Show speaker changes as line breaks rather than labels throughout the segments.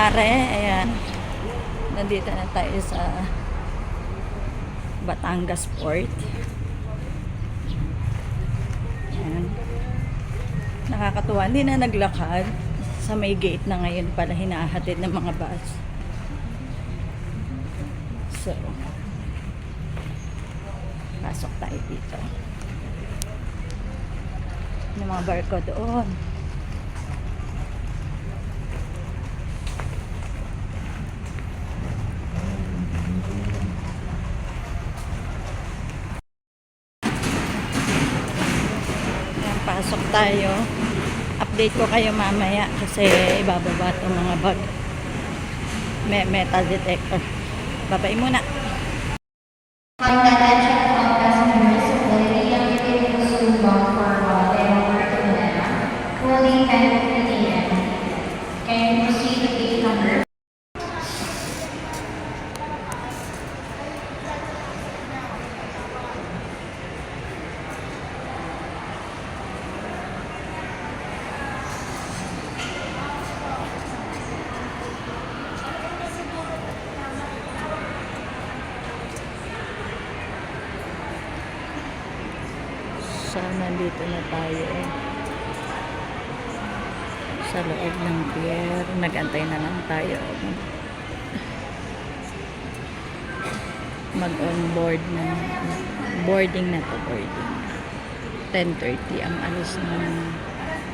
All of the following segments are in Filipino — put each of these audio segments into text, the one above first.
mare. Ayan. Nandito na tayo sa Batangas Port. Ayan. Nakakatuwa. Hindi na naglakad. Sa may gate na ngayon pala hinahatid ng mga bus. So, pasok tayo dito. Yung mga barko doon. Ayan, pasok tayo. Update ko kayo mamaya kasi ibababa itong mga bag. May metal detector. Babay muna. So, nandito na tayo sa loob ng pier. Nag-antay na lang tayo mag-on-board na boarding na to, boarding 10:30 ang alis ng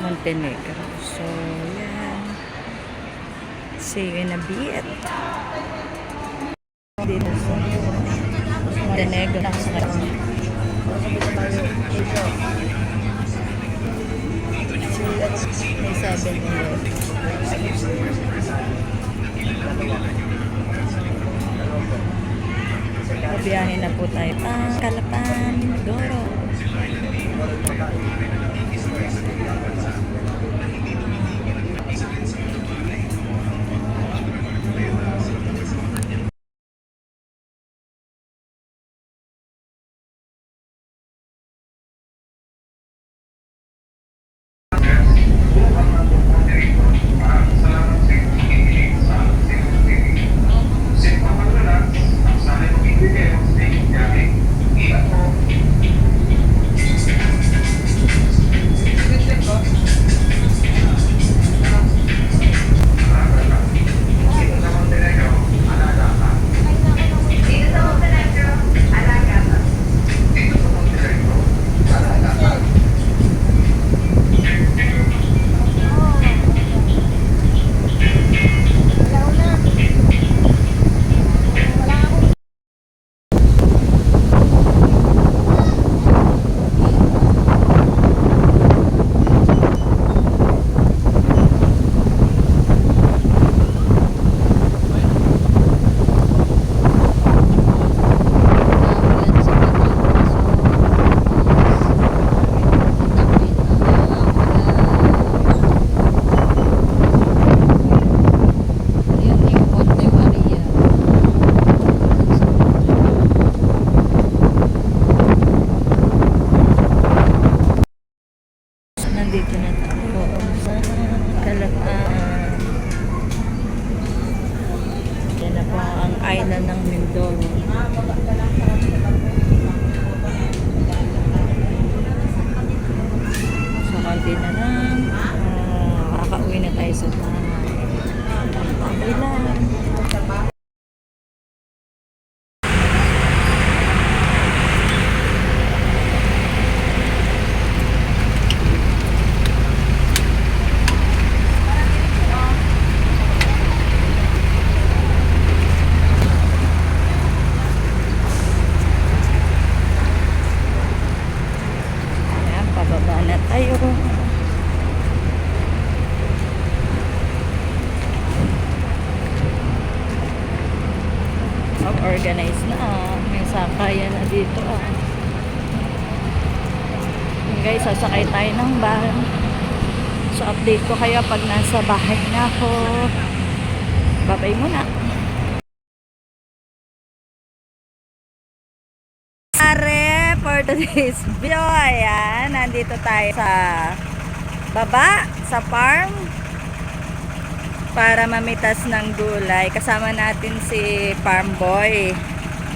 Montenegro. So, yan, see you in a bit dito sa Montenegro lang sa may 7-Eleven. Biyahe na po tayo pang Calapan, Mindoro. Nandito na tayo sa Calapan. Yan na po ang island ng Mindoro. So, konti na lang. Kakauwi na tayo sa tahay. Tambay lang. Pababa na tayo. Mag-organize na. May sakayan na dito. Guys, sasakay tayo ng van. So, update ko kayo pag nasa bahay na ako. Babay muna. For today's video, ayan, nandito tayo sa baba, sa farm. para mamitas ng gulay. Kasama natin si Farm Boy.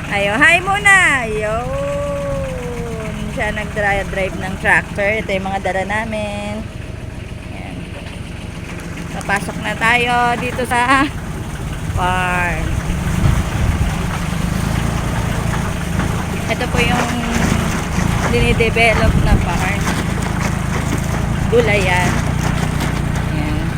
Ayo, hi muna. Ayun. Siya nag-drive ng tractor. Ito yung mga dala namin. Ayan. Papasok na tayo dito sa farm. Ito po yung dinidevelop na farm. Gulayan. Ayan.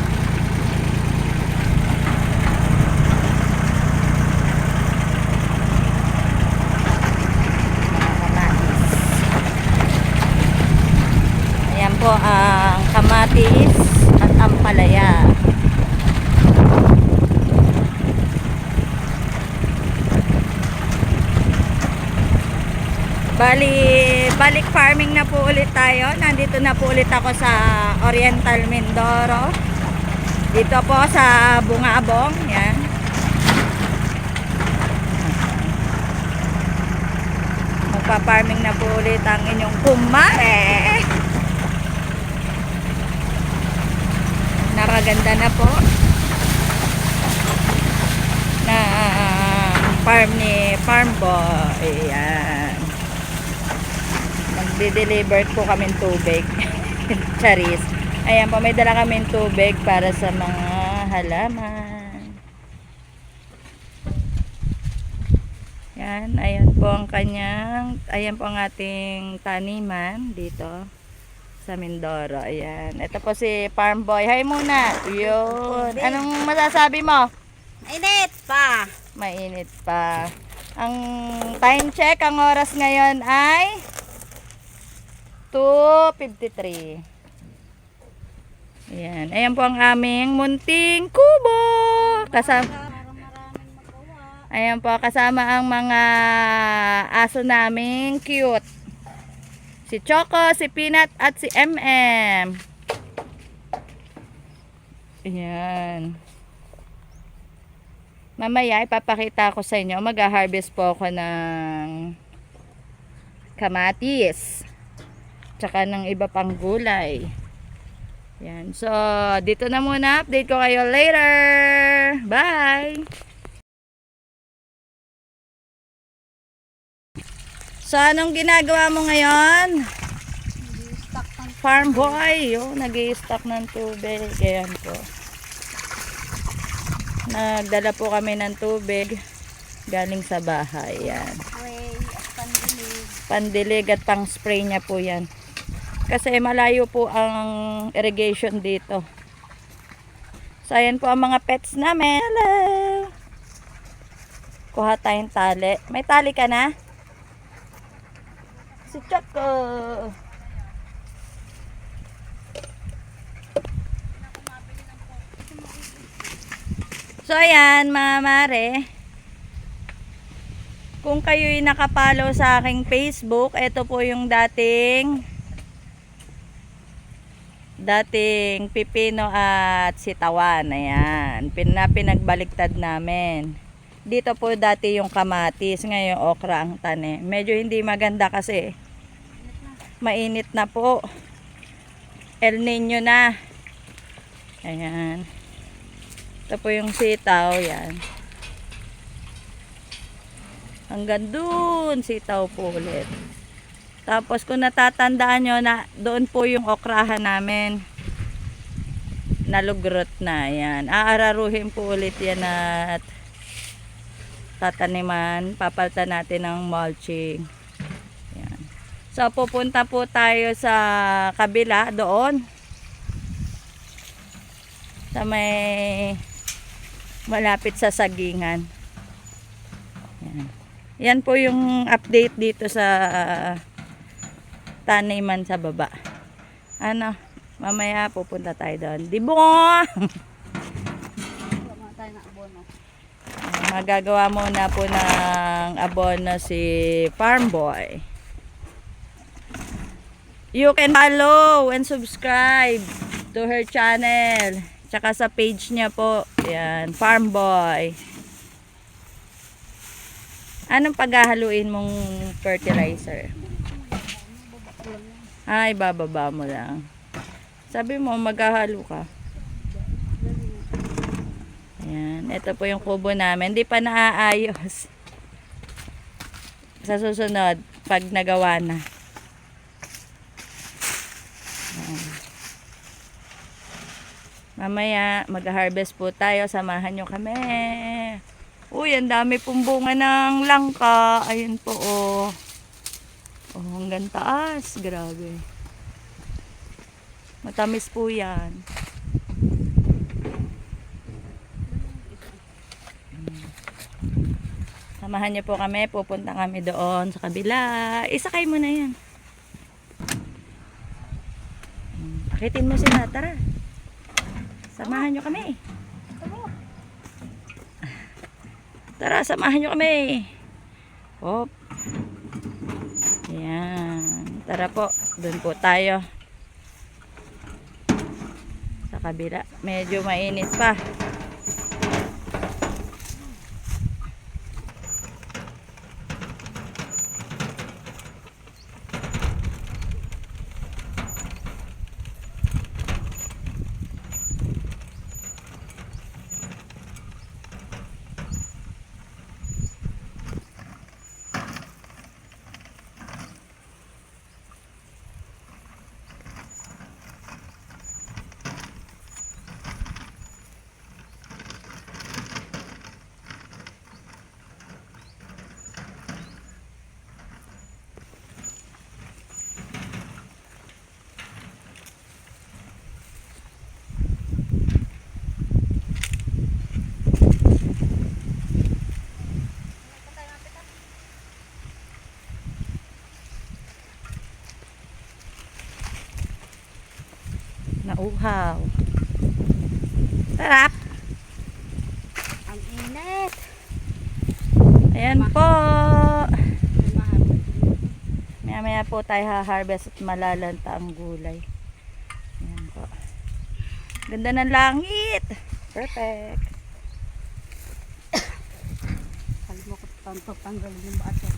Ayan po ang kamatis at ampalaya. Balik farming na po ulit tayo. Nandito na po ulit ako sa Oriental Mindoro. Dito po sa Bungabong. Yan. Magpa-farming na po ulit ang inyong kumare. Nakaganda na po na farm ni Farm Boy. Ayan. Magde-deliver po kami tubig. Charis. Ayan po, may dala kami tubig para sa mga halaman. Yan, ayan po ang kanyang, ayan po ang ating taniman dito sa Mindoro. Ayan. Ito po si Farm Boy. Hi muna. Yun. Anong masasabi mo?
Mainit pa.
Mainit pa. Ang time check, ang oras ngayon ay 2:53. Ayan. Ayan po ang aming munting kubo. Ayan po, kasama ang mga aso naming cute. Si Choco, si Peanut, at si MM. Ayan. Mamaya, ipapakita ko sa inyo. Mag-harvest po ako ng kamatis. Tsaka ng iba pang gulay. Yan. So, dito na muna. Update ko kayo later. Bye! So, anong ginagawa mo ngayon? Farm Boy. Nag-i-stock ng tubig. Ayan po. Nagdala po kami ng tubig galing sa bahay. Yan. Pandilig at pang spray niya po yan. Kasi malayo po ang irrigation dito. So, ayan po ang mga pets namin. Hello! Kuha tayong tali. May tali ka na? Si Choco. So, ayan, mga mare. Kung kayo'y nakapollow sa aking Facebook, ito po yung dating pipino at sitawan. Ayan. Pinagbaliktad namin. Dito po dati yung kamatis. Ngayon okra ang tanim. Medyo hindi maganda kasi mainit na po. El Nino na. Ayan. Ito po yung sitaw. Yan. Hanggang dun sitaw po ulit. Tapos kung natatandaan nyo na doon po yung okrahan namin. Nalugrot na. Yan. Aararuhin po ulit yan at tataniman. Papalta natin ng mulching. Yan. So pupunta po tayo sa kabila doon. Sa may malapit sa sagingan. Yan. Yan po yung update dito sa taniman sa baba. Ano, mamaya pupunta tayo doon. Dibo! Magagawa muna po ng abono si Farm Boy. You can follow and subscribe to her channel. Tsaka sa page niya po. Yan, Farm Boy. Anong paghahaluin mong fertilizer? Ay, bababa mo lang. Sabi mo, maghahalo ka. Yan. Ito po yung kubo namin. Hindi pa naaayos. Sa susunod, pag nagawa na. Yan. Mamaya, mag-harvest po tayo. Samahan nyo kami. Uy, ang dami pong bunga ng langka. Ayun po, oh. Oh, hanggang taas. Grabe. Matamis po yan. Samahan niyo po kami. Pupunta kami doon sa kabila. Isakay mo na yan. Akitin mo sila. Tara. Samahan niyo kami. Tara, samahan niyo kami. Hop. Yan. Tara po. Doon po tayo. Sa kabila. Medyo mainit pa. Nauhaw. Sarap.
Ang init.
Ayan po. Maya-maya po tayo ha-harvest at malalanta ang gulay. Ayan po. Ganda ng langit. Perfect.
Kalimukot tanto tanggalin yung bato.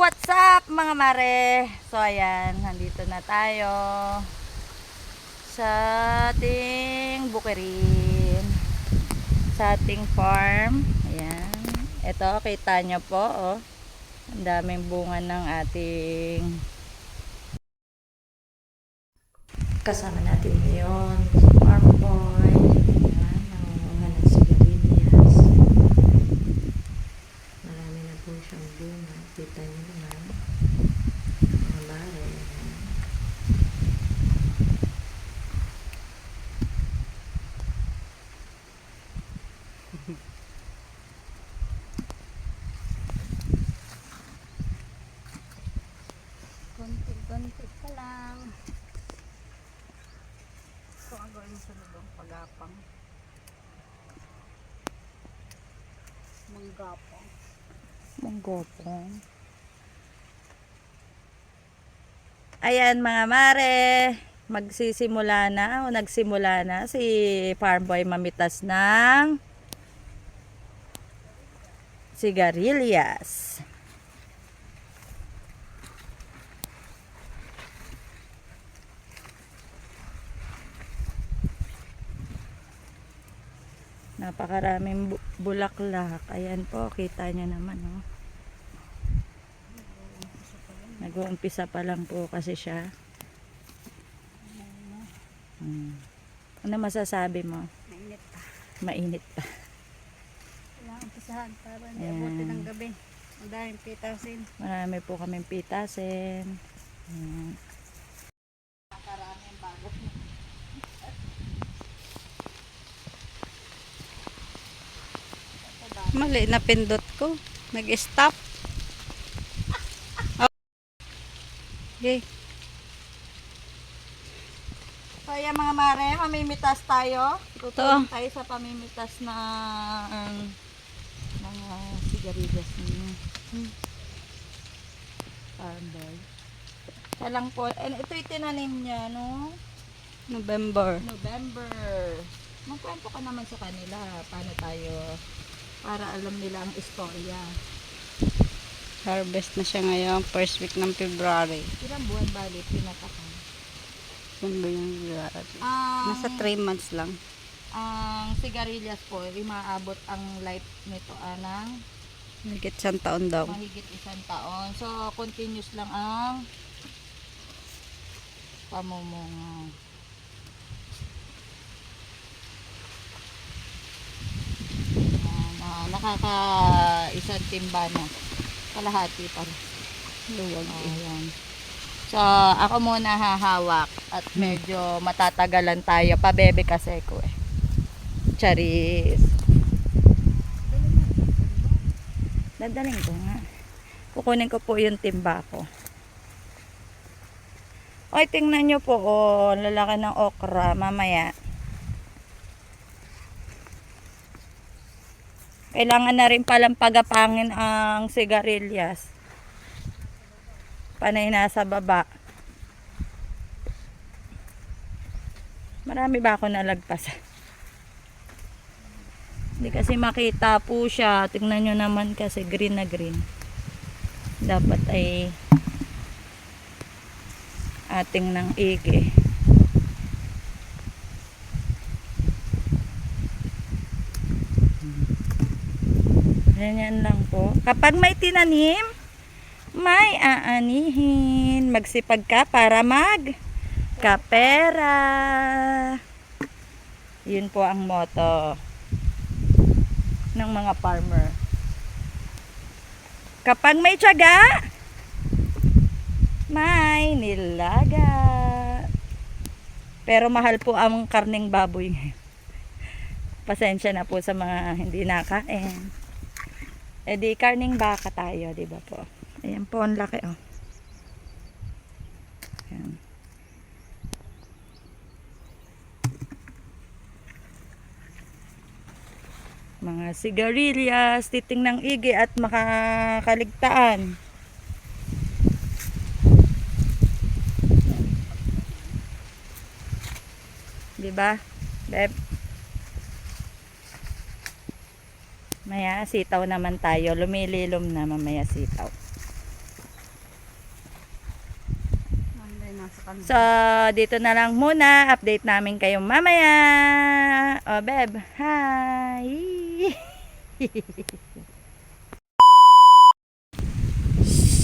What's up mga mare? So ayan, nandito na tayo sa ating bukirin, sa ating farm. Ayan. Ito, kita nyo po, oh. Ang daming bunga ng ating kasama natin ngayon, si Farm Boy. Ayan, nangunguha ng sigarilyas. Marami na po siyang bunga. Kita nyo naman. Mga bare.
Konti-konti pa lang. Ito ang gawin sa lubang pagapang. Manggapang.
Manggopong. Ayan mga mare. magsisimula na o nagsimula na si Farm Boy mamitas ng sigarilyas. Napakaraming bulaklak. Ayan po, kita nyo naman, oh. Nag-uumpisa pa lang po kasi siya. Ano masasabi mo?
Mainit pa.
Mainit pa.
Kailangan pisahan para hindi
Ayan.
abutin ng gabi. Ang daming pitasin.
Marami po kaming pitasin. Ayan.
Karaming bago. Mali na pindot ko. Nag-stop. Okay.
So ayan mga mare, mamimitas tayo. Tutulong
Ito.
tayo sa pamimitas na mga sigarilyas ninyo. Farm Boy. Siya lang po. And ito itinanim niya, no?
November.
November. Magkwento ka naman sa kanila. Paano tayo, para alam nila ang istorya.
Harvest na siya ngayon. First week ng February.
Ilang buwan bali pinatakan?
Yun ba yung February?
Ang,
Nasa 3 months lang.
ang sigarilyas po, maabot ang life nito anang
Higit 1 taon daw.
mahigit 1 taon. So, continuous lang ang pamumunga. Nakaka isang timba na. Kalahati pa rin.
Luwag.
Ayan. So, ako muna hahawak at medyo matatagalan tayo. Pabebe kasi ko eh. Charis. Dadaling ko nga. Kukunin ko po yung timba ko. Oy, tingnan nyo po. Oh, lalaki ng okra. Mamaya. Kailangan na rin palang pagapangin ang sigarilyas. Panay nasa baba. Marami ba ako nalagpas? Hindi kasi makita po siya. Tingnan nyo naman kasi green na green. Dapat ay ating ng igi. Ganyan lang po. Kapag may tinanim, may aanihin. Magsipag ka para kapera. Yun po ang motto ng mga farmer. Kapag may tiyaga, may nilaga. Pero mahal po ang karning baboy. Pasensya na po sa mga hindi nakain. E di karning baka tayo, di ba po? Ayan po, ang laki oh. Ayan. Mga sigarilyas, titing ng igi at makakaligtaan. Di ba? Beb? Maya sitaw naman tayo. Lumililom na mamaya sitaw. So, dito na lang muna. Update namin kayo mamaya. O, Beb. Hi!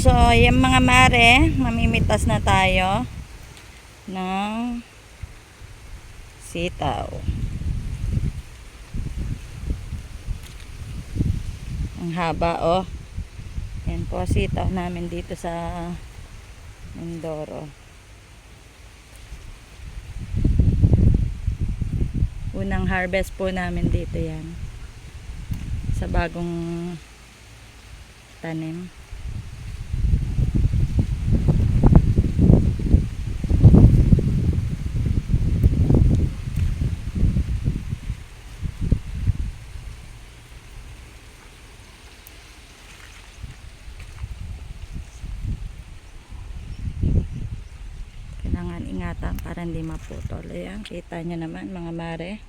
So, yung mga mare, mamimitas na tayo ng sitaw. Ang haba, oh. Yan po, sitaw namin dito sa Mindoro. Unang harvest po namin dito yan. Sa bagong tanim. Kailangan ingatan para hindi maputol. Ayan, kita nyo naman mga mare.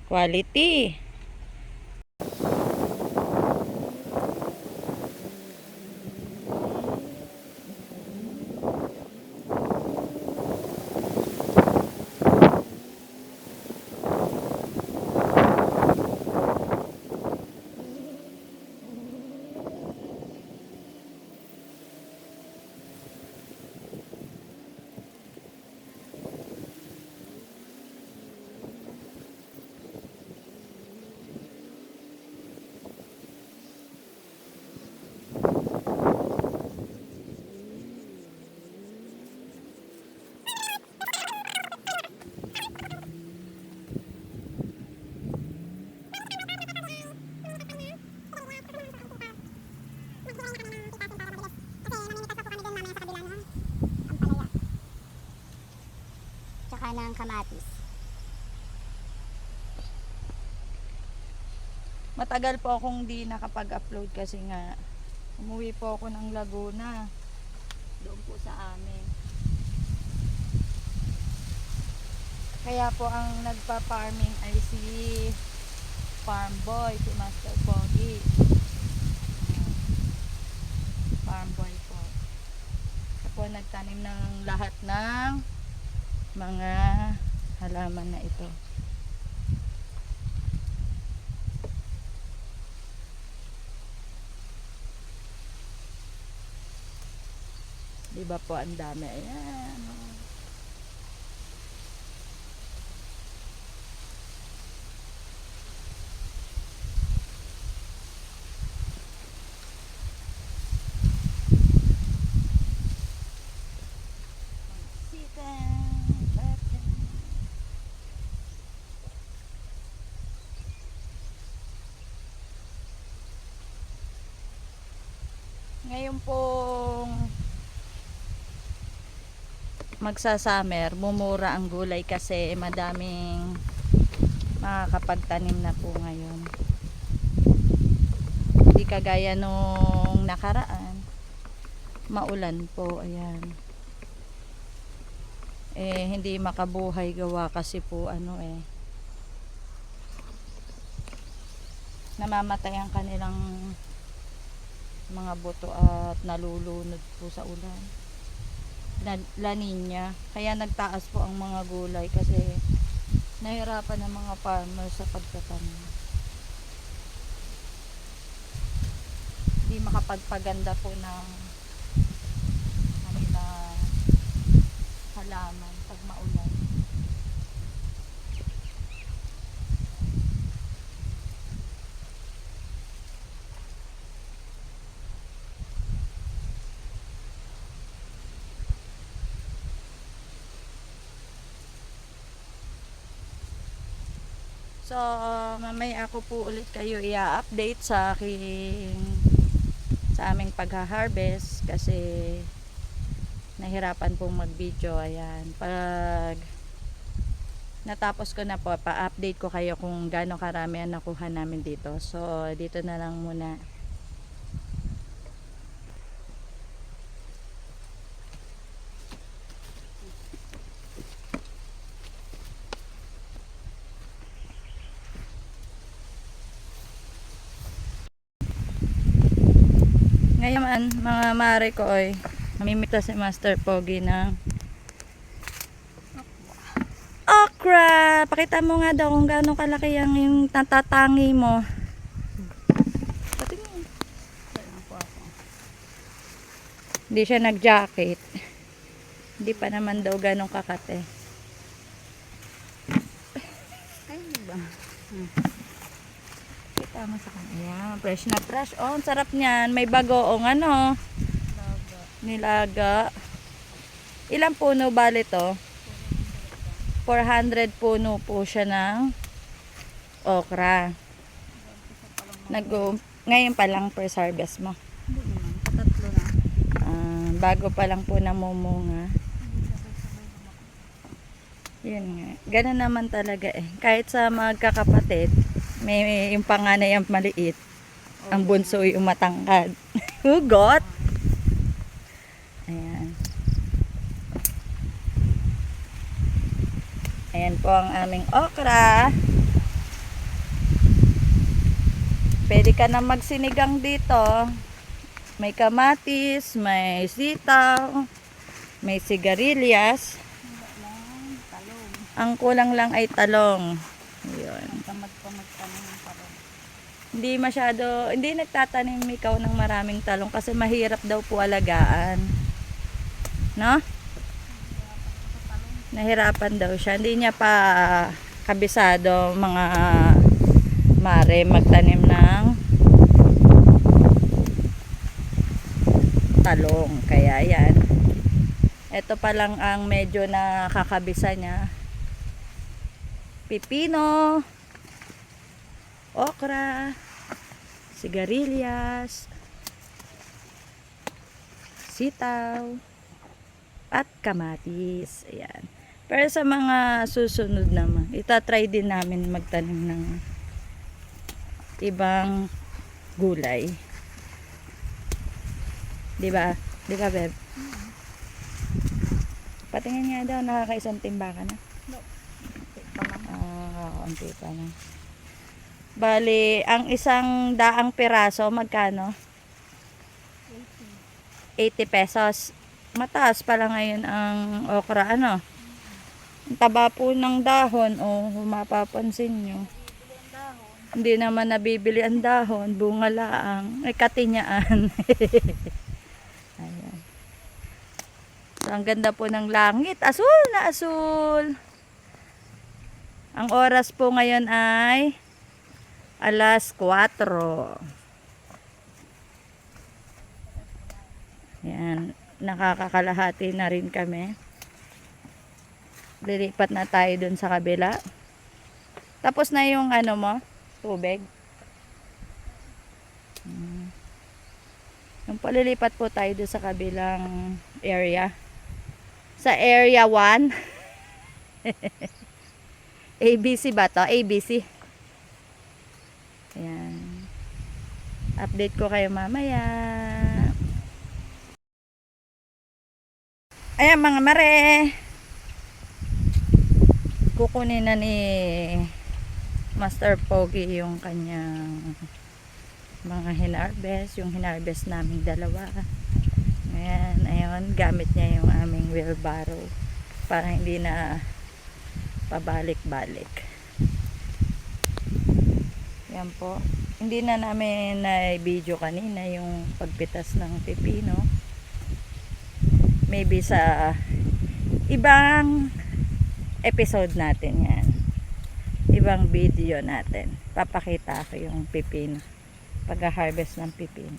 Quality!
Tsaka ng kamatis.
Matagal po akong di nakapag-upload kasi nga umuwi po ako ng Laguna. Doon po sa amin. Kaya po ang nagpa-farming ay si Farm Boy, si Master Pogi. Farm Boy po. Siya po nagtanim ng lahat ng mga halaman na ito. Diba po ang dami? Ayan. Ngayon pong magsa-summer, mumura ang gulay kasi madaming makakapagtanim na po ngayon. Hindi kagaya nung nakaraan, maulan po, ayan. Hindi makabuhay gawa kasi po namamatay ang kanilang mga buto at nalulunod po sa ulan. La Nina, kaya nagtaas po ang mga gulay kasi nahirapan ng mga farmer sa pagtatanim. Hindi makapagpaganda po ng kanilang halaman pag maulan. So, mamaya ako po ulit kayo i-update sa aming pagha-harvest kasi nahirapan pong mag-video. Ayan. Pag natapos ko na po, pa-update ko kayo kung gaano karami ang nakuha namin dito. So, dito na lang muna. Ngayon mga mare ko mamimita si Master Pogi ng okra. Pakita mo nga daw kung gaano kalaki yung tatatangi mo. Patingin. Hindi siya nag-jacket. Hindi pa naman daw ganong kakate.
Ay, diba?
Kita mo sa kanya. Ayan, fresh na fresh. Oh, ang sarap niyan. May bagoong nilaga. Ilang puno bali to? 400 puno po siya ng okra. Ngayon pa lang first harvest mo.
Hindi naman, patatlo na.
Bago pa lang po namumunga. Yun nga. Ganun naman talaga Kahit sa magkakapatid, may yung panganay ang maliit. Ang bunso ay umatangkad. Hugot! Ayan. Ayan po ang aming okra. Pwede ka na magsinigang dito. May kamatis, may sitaw, may sigarilyas.
Talong.
Ang kulang lang ay talong. Ayun.
Tamad pa magtanong ng talong.
Hindi nagtatanim ikaw ng maraming talong kasi mahirap daw po alagaan. No? Nahirapan daw siya. Hindi niya pa kabisado mga mare magtanim ng talong. Kaya yan. Ito pa lang ang medyo nakakabisa niya. Pipino, okra, sigarilyas, sitaw, at kamatis. Ayan. Pero sa mga susunod naman, itatry din namin magtanim ng ibang gulay. Diba? Diba, Beb? Patingin nga daw, nakakaisang timba ka na. Kaunti pa na. Bali, ang isang daang piraso, magkano? 80 pesos. Mataas pala ngayon ang okra, ano? Ang taba po ng dahon, mapapansin nyo. Hindi naman nabibili ang dahon, bunga laang. Ay, katinyaan. Ayan. So, ang ganda po ng langit. Asul na asul. Ang oras po ngayon ay alas 4. Yan. Nakakakalahati na rin kami. Lilipat na tayo dun sa kabila. Tapos na yung ano mo, tubig. Yung palilipat po tayo dun sa kabilang area. Sa area 1. ABC ba to? ABC. Ayan. Update ko kayo mamaya. Ayan mga mare. Kukunin na ni Master Pogi yung kanyang mga hinarvest. Yung hinarvest naming dalawa. Ayan. Ayun. Gamit niya yung aming wheelbarrow. Para hindi na pabalik-balik. Yan po. Hindi na namin na-video kanina yung pagpitas ng pipino. Maybe sa ibang episode natin yan. Ibang video natin. Papakita ko yung pipino. Pag-harvest ng pipino.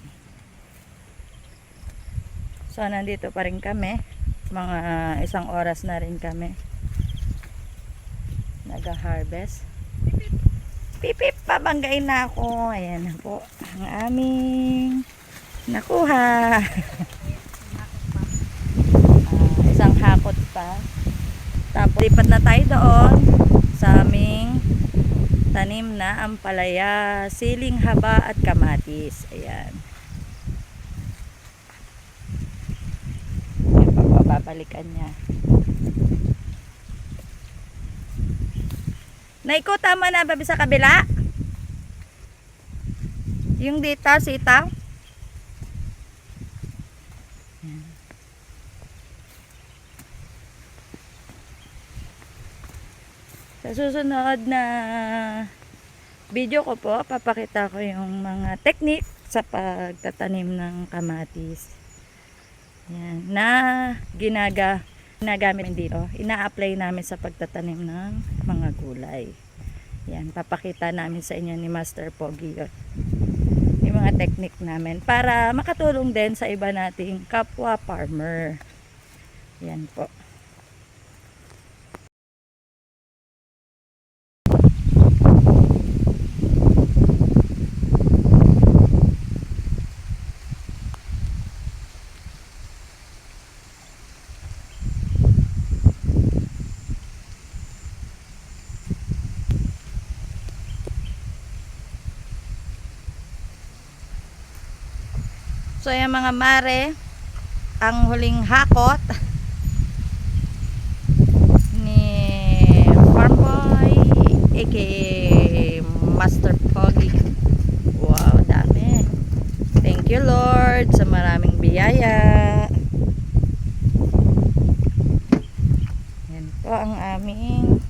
So, nandito pa rin kami. Mga 1 oras na rin kami. Nag-harvest. Pipip, pabanggain na ako. Ayan na po. Ang aming nakuha. Isang hakot pa. Tapos lipat na tayo doon sa aming tanim na ampalaya, siling haba at kamatis. Ayan. Ayan, pagpapabalikan niya. Naiko, tama na ba sa kabila? Yung dito, sitaw? Sa susunod na video ko po, papakita ko yung mga technique sa pagtatanim ng kamatis. Yan, na ginagamit dito. Ina-apply namin sa pagtatanim ng mga gulay. Yan, papakita namin sa inyo ni Master Pogi yun. Yung mga technique namin para makatulong din sa iba nating kapwa farmer. Yan po. So yung mga mare, ang huling hakot ni you Lord sa maraming biyaya. Yan po ang aming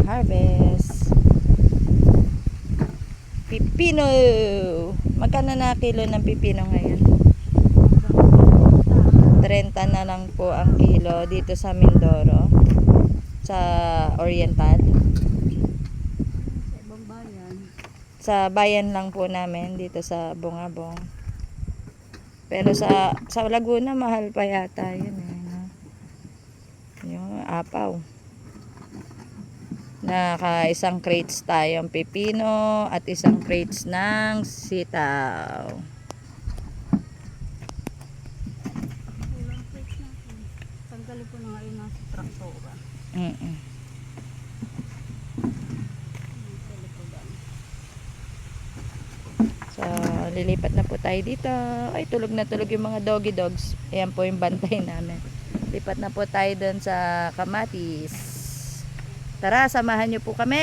harvest. Pipino. Magkano na kilo ng pipino ngayon? 30 na lang po ang kilo dito sa Mindoro, sa Oriental.
Sa ibang bayan.
Sa bayan lang po namin dito sa Bungabong. Pero sa Laguna mahal pa yata yun eh, no? Yung apaw. Naka isang crates tayong pipino at isang crates ng sitaw.
Kulang plates natin. Tanggalin ko na nga yun nasa traktora.
So, lilipat na po tayo dito. Ay, tulog na tulog yung mga doggy dogs. Ayan po yung bantay namin. Lipat na po tayo doon sa kamatis. Tara, samahan nyo po kami.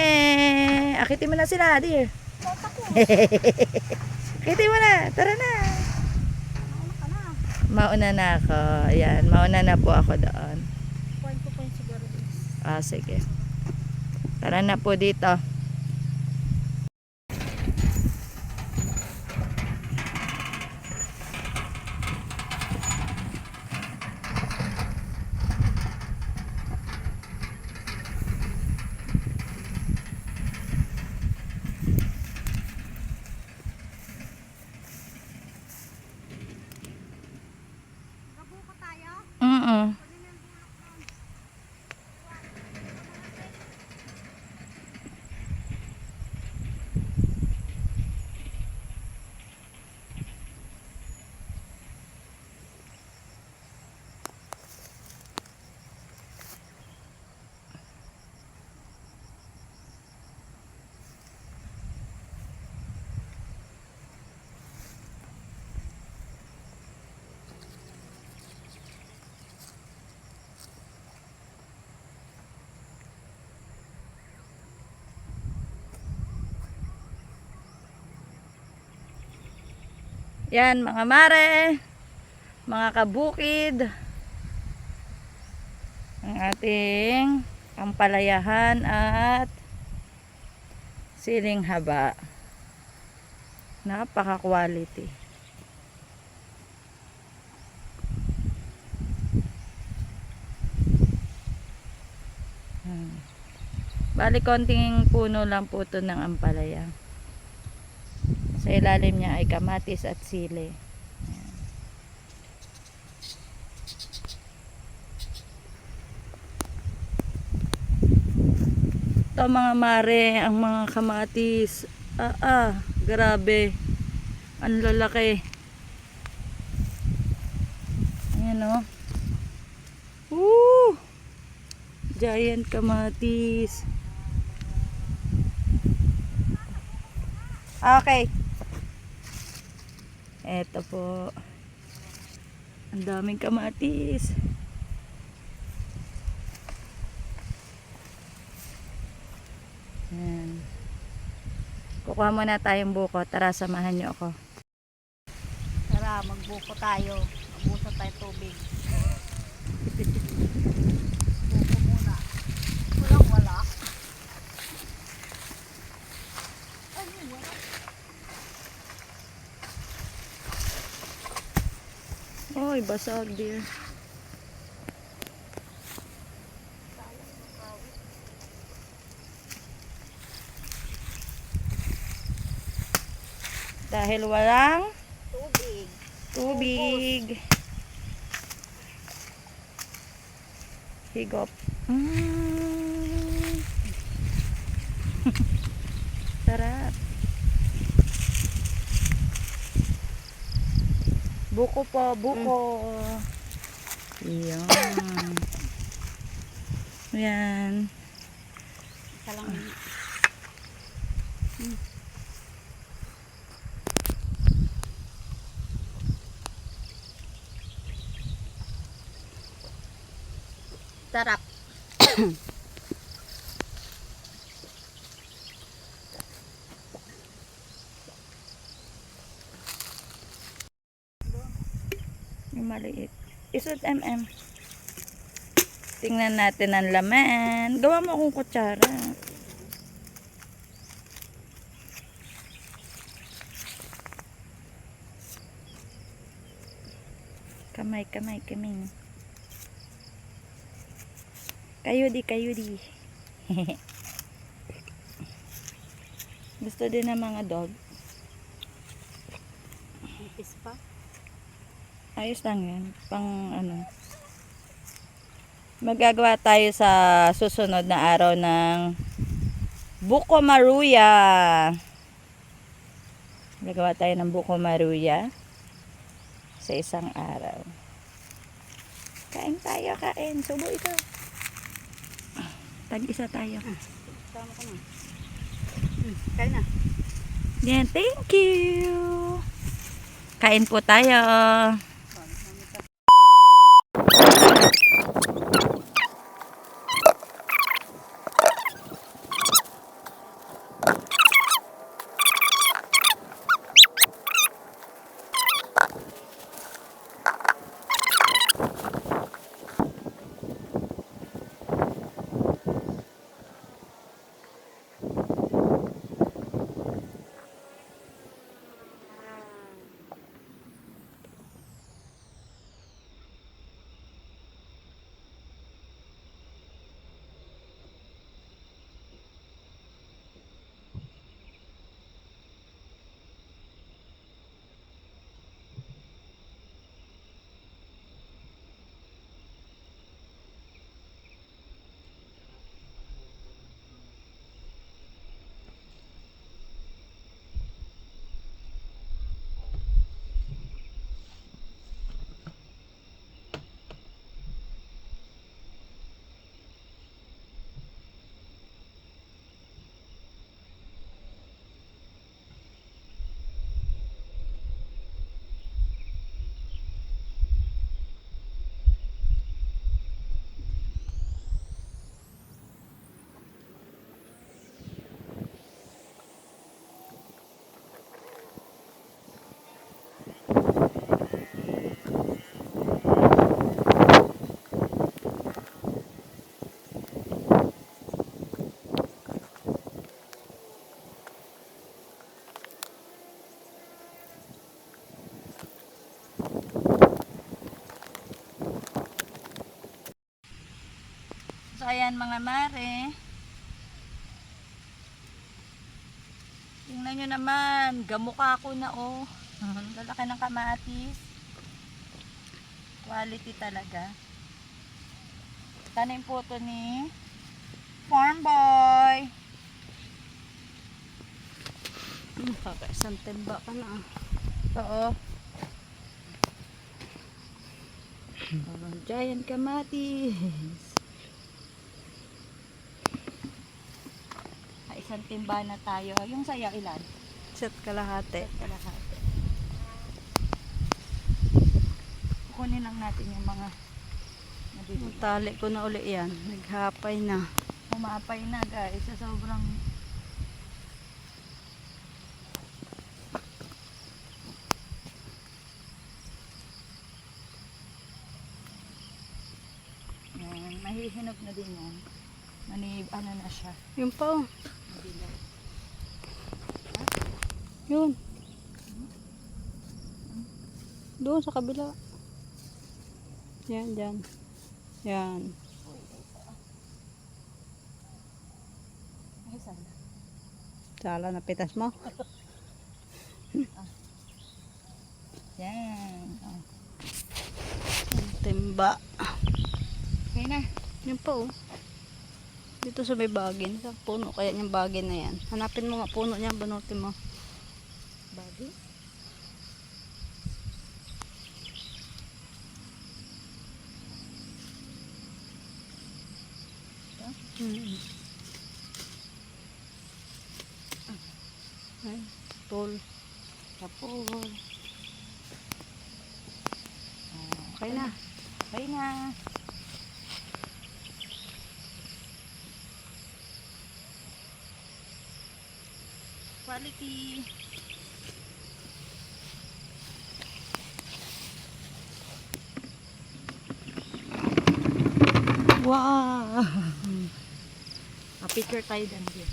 Akitin mo na sila, dear. Akitin mo na. Tara na. Mauna na ako. Ayan, mauna na po ako doon.
Kuhain ko pa yung sigarilyas.
Sige. Tara na po dito. Mm. Yan mga mare, mga kabukid, ang ating ampalayahan at siling haba. Napaka quality. Bali konting puno lang po ito ng ampalaya. Sa ilalim niya ay kamatis at sili. Ayan. Ito mga mare, ang mga kamatis. Grabe. Ang lalaki. Ayan o. Giant kamatis. Okay. Eto po. Ang daming kamatis. Ayan. Kukuha muna tayong buko. Tara, samahan nyo ako.
Tara, magbuko tayo. Magbuso tayo tubig. Buko muna. Walang wala. Ay, wala.
Oy, basag dear. Dahil walang tubig. Higop. Sarap. Buko po, buko. Yan. Yan.
Isa lang. Sarap.
Yung maliit. Isot Tingnan natin ang laman. Gawa mo akong kutsara. Kamay. Kayo di. Gusto din ng mga dog.
Ipis pa.
Ayos lang yan. Pang ano. Magagawa tayo sa susunod na araw ng buko maruya. Gagawa tayo ng buko maruya sa isang araw. Kain tayo, kain. Subo ito. Tag-isa tayo.
Tama ko na. Kaya na.
Yan, thank you. Kain po tayo. So, ayan mga mare. Tingnan nyo naman. Gamukha ako na oh. Lalaki ng kamatis. Quality talaga. Tanim po ito ni Farm Boy.
Kakaisang timba ka na.
Oo. Giant kamatis. Isang timba na tayo. Yung saya ilan?
Set kalahati.
Kalahati. Kukunin lang natin yung mga nabibili.
Tali ko na uli yan. Naghapay na.
Umapay na guys. Sa sobrang yan. Mahihinog na din yan. Ano na siya.
Yun pa oh.
Mabilag.
Yun. Doon sa kabila. Yan, dyan. Yan.
Ay, sana.
Sala na pitas mo.
Yan. Oh.
Timba.
Okay na.
Yan pa oh. Dito sa may bagin. Sa puno kaya yung bagin na yan. Hanapin mo nga puno niya. Banutin mo.
Bagi.
Ay, tol.
Kapul.
Okay na.
Okay na. Quality. Picture tayo dan din.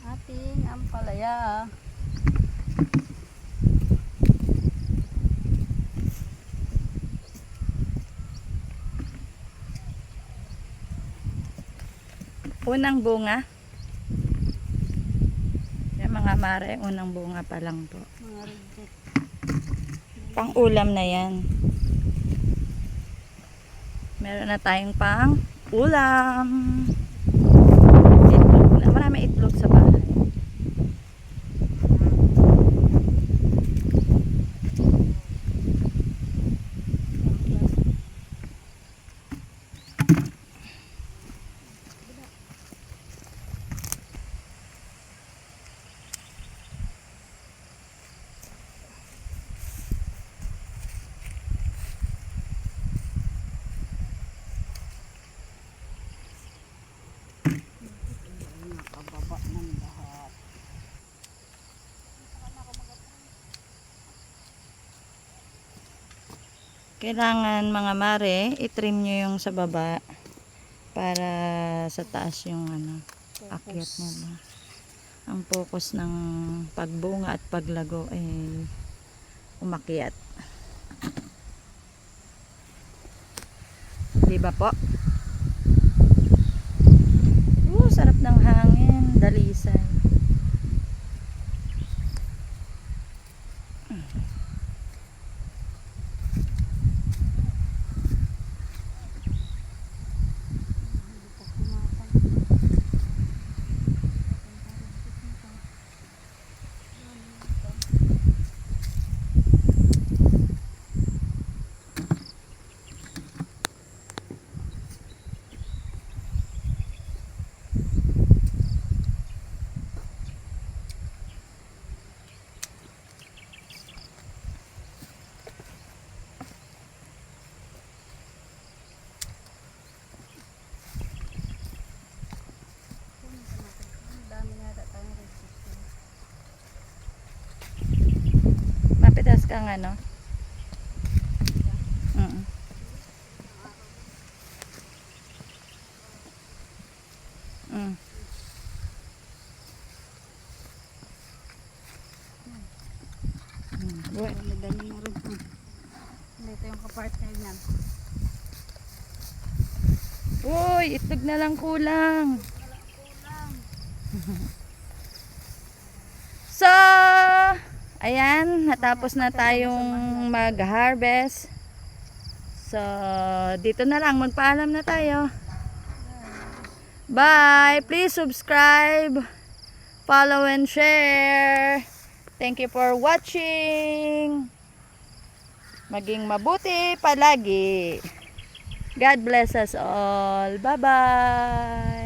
Ating ampalaya.
Unang bunga. Yan mga mare, unang bunga pa lang po.
Mga reject.
Pang ulam na yan. Meron na tayong pang ulam. Itlog na. Marami itlog sa bahay.
Nakababa ng lahat.
Kailangan mga mare, itrim nyo yung sa baba para sa taas yung akyat nila. Ang focus ng pagbunga at paglago ay umakyat. Di ba po? Sarap ng hangin, dalisay. Mapitas kang ano?
Ganyan na rin. Ito yung kapartner niyan.
Uy, itlog na lang kulang. So, ayan, natapos na tayong mag-harvest. So, dito na lang, magpaalam na tayo. Bye! Please subscribe, follow and share. Thank you for watching. Maging mabuti palagi. God bless us all. Bye-bye!